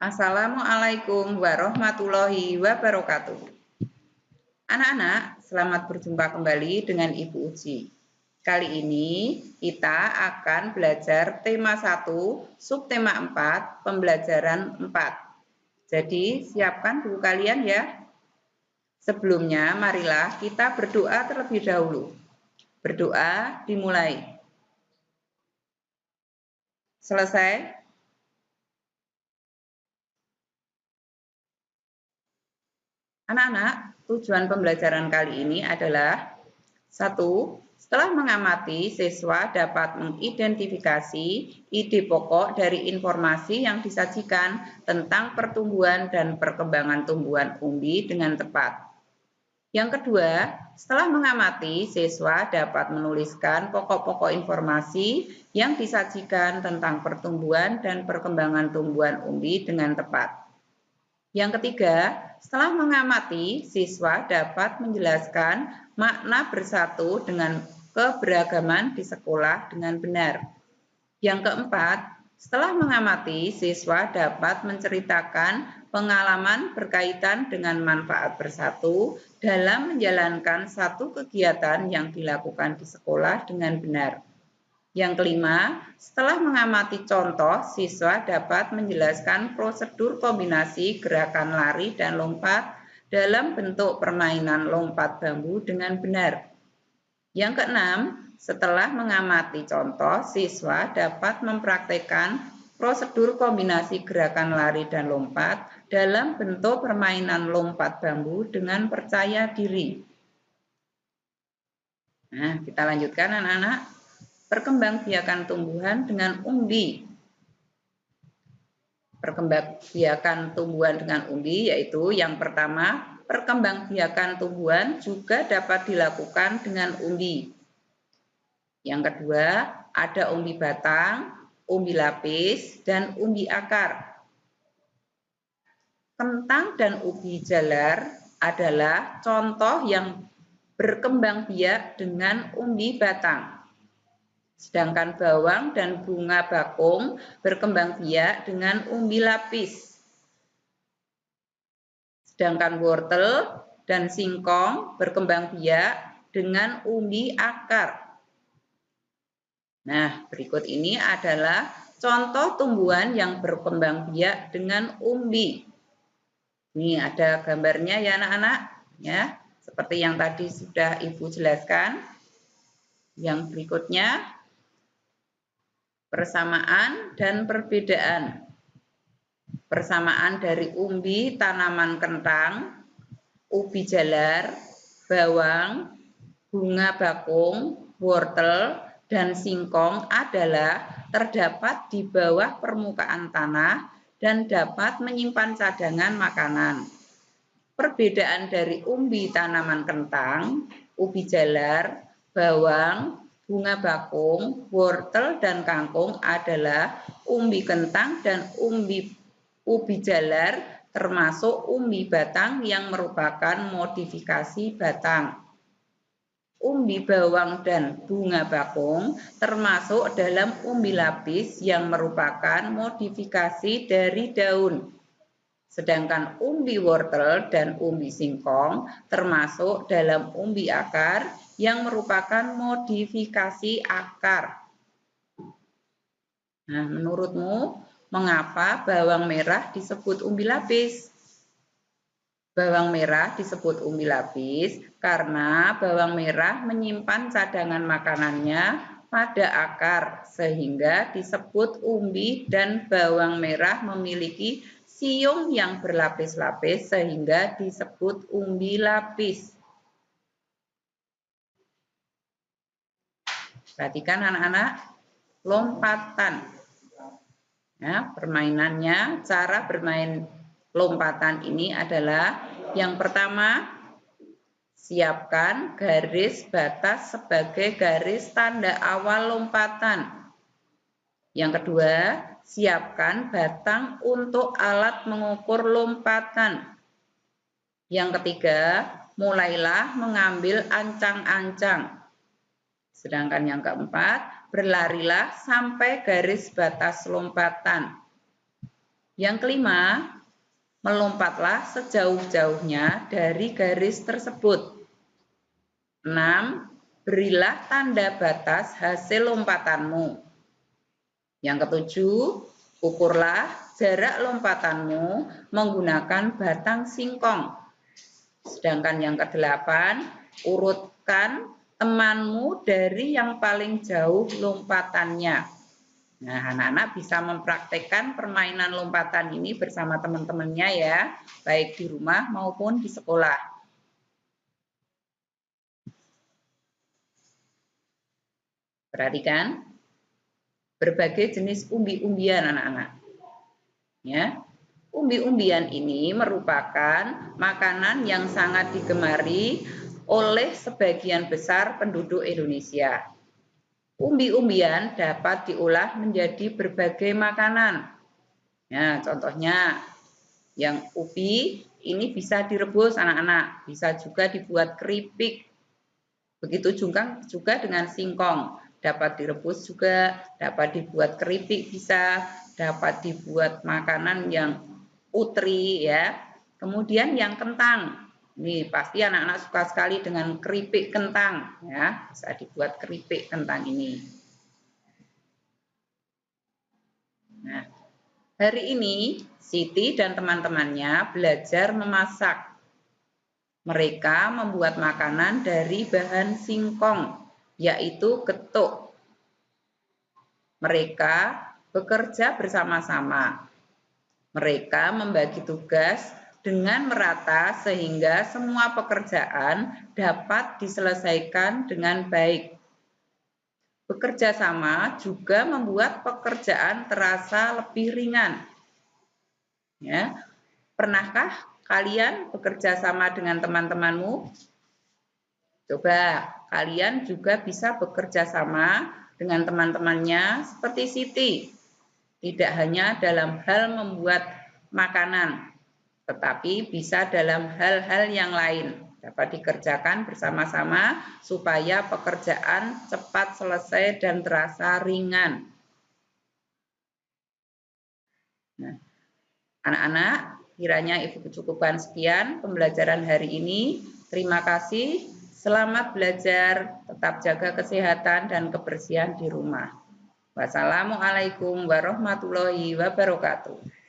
Assalamualaikum warahmatullahi wabarakatuh. Anak-anak, selamat berjumpa kembali dengan Ibu Uci. Kali ini kita akan belajar tema 1, subtema 4, pembelajaran 4. Jadi siapkan buku kalian ya. Sebelumnya marilah kita berdoa terlebih dahulu. Berdoa dimulai. Selesai? Anak-anak, tujuan pembelajaran kali ini adalah 1. Setelah mengamati, siswa dapat mengidentifikasi ide pokok dari informasi yang disajikan tentang pertumbuhan dan perkembangan tumbuhan umbi dengan tepat. Yang kedua, setelah mengamati, siswa dapat menuliskan pokok-pokok informasi yang disajikan tentang pertumbuhan dan perkembangan tumbuhan umbi dengan tepat. Yang ketiga, setelah mengamati, siswa dapat menjelaskan makna bersatu dengan keberagaman di sekolah dengan benar. Yang keempat, setelah mengamati, siswa dapat menceritakan pengalaman berkaitan dengan manfaat bersatu dalam menjalankan satu kegiatan yang dilakukan di sekolah dengan benar. Yang kelima, setelah mengamati contoh, siswa dapat menjelaskan prosedur kombinasi gerakan lari dan lompat dalam bentuk permainan lompat bambu dengan benar. Yang keenam, setelah mengamati contoh, siswa dapat mempraktekkan prosedur kombinasi gerakan lari dan lompat dalam bentuk permainan lompat bambu dengan percaya diri. Nah, kita lanjutkan anak-anak. Perkembangbiakan tumbuhan dengan umbi. Perkembangbiakan tumbuhan dengan umbi yaitu yang pertama, perkembangbiakan tumbuhan juga dapat dilakukan dengan umbi. Yang kedua, ada umbi batang, umbi lapis, dan umbi akar. Kentang dan ubi jalar adalah contoh yang berkembang biak dengan umbi batang. Sedangkan bawang dan bunga bakung berkembang biak dengan umbi lapis. Sedangkan wortel dan singkong berkembang biak dengan umbi akar. Nah, berikut ini adalah contoh tumbuhan yang berkembang biak dengan umbi. Ini ada gambarnya ya anak-anak, ya. Seperti yang tadi sudah Ibu jelaskan. Yang berikutnya persamaan dan perbedaan. Persamaan dari umbi tanaman kentang, ubi jalar, bawang, bunga bakung, wortel, dan singkong adalah terdapat di bawah permukaan tanah dan dapat menyimpan cadangan makanan. Perbedaan dari umbi tanaman kentang, ubi jalar, bawang, bunga bakung, wortel, dan kangkung adalah umbi kentang dan ubi jalar termasuk umbi batang yang merupakan modifikasi batang. Umbi bawang dan bunga bakung termasuk dalam umbi lapis yang merupakan modifikasi dari daun. Sedangkan umbi wortel dan umbi singkong termasuk dalam umbi akar yang merupakan modifikasi akar. Nah, menurutmu mengapa bawang merah disebut umbi lapis? Bawang merah disebut umbi lapis karena bawang merah menyimpan cadangan makanannya pada akar sehingga disebut umbi, dan bawang merah memiliki siung yang berlapis-lapis sehingga disebut umbi lapis. Perhatikan anak-anak, lompatan. Ya, permainannya, cara bermain lompatan ini adalah yang pertama, siapkan garis batas sebagai garis tanda awal lompatan. Yang kedua, siapkan batang untuk alat mengukur lompatan. Yang ketiga, mulailah mengambil ancang-ancang. Sedangkan yang keempat, berlarilah sampai garis batas lompatan. Yang kelima, melompatlah sejauh-jauhnya dari garis tersebut. 6. Berilah tanda batas hasil lompatanmu. Yang ketujuh, ukurlah jarak lompatanmu menggunakan batang singkong. Sedangkan yang kedelapan, urutkan temanmu dari yang paling jauh lompatannya. Nah, anak-anak bisa mempraktekkan permainan lompatan ini bersama teman-temannya ya, baik di rumah maupun di sekolah. Perhatikan berbagai jenis umbi-umbian anak-anak. Ya, umbi-umbian ini merupakan makanan yang sangat digemari oleh sebagian besar penduduk Indonesia. Umbi-umbian dapat diolah menjadi berbagai makanan. Nah, contohnya yang ubi ini bisa direbus anak-anak, bisa juga dibuat keripik. Begitu juga dengan singkong, dapat direbus juga, dapat dibuat keripik bisa, dapat dibuat makanan yang putri ya. Kemudian yang kentang. Ini pasti anak-anak suka sekali dengan keripik kentang ya, bisa dibuat keripik kentang ini. Nah, hari ini Siti dan teman-temannya belajar memasak. Mereka membuat makanan dari bahan singkong, yaitu getuk. Mereka bekerja bersama-sama. Mereka membagi tugas dengan merata sehingga semua pekerjaan dapat diselesaikan dengan baik. Bekerja sama juga membuat pekerjaan terasa lebih ringan. Ya, pernahkah kalian bekerja sama dengan teman-temanmu? Coba kalian juga bisa bekerja sama dengan teman-temannya seperti Siti. Tidak hanya dalam hal membuat makanan, tetapi bisa dalam hal-hal yang lain. Dapat dikerjakan bersama-sama supaya pekerjaan cepat selesai dan terasa ringan. Nah, anak-anak, kiranya Ibu cukupkan sekian pembelajaran hari ini. Terima kasih. Selamat belajar, tetap jaga kesehatan dan kebersihan di rumah. Wassalamualaikum warahmatullahi wabarakatuh.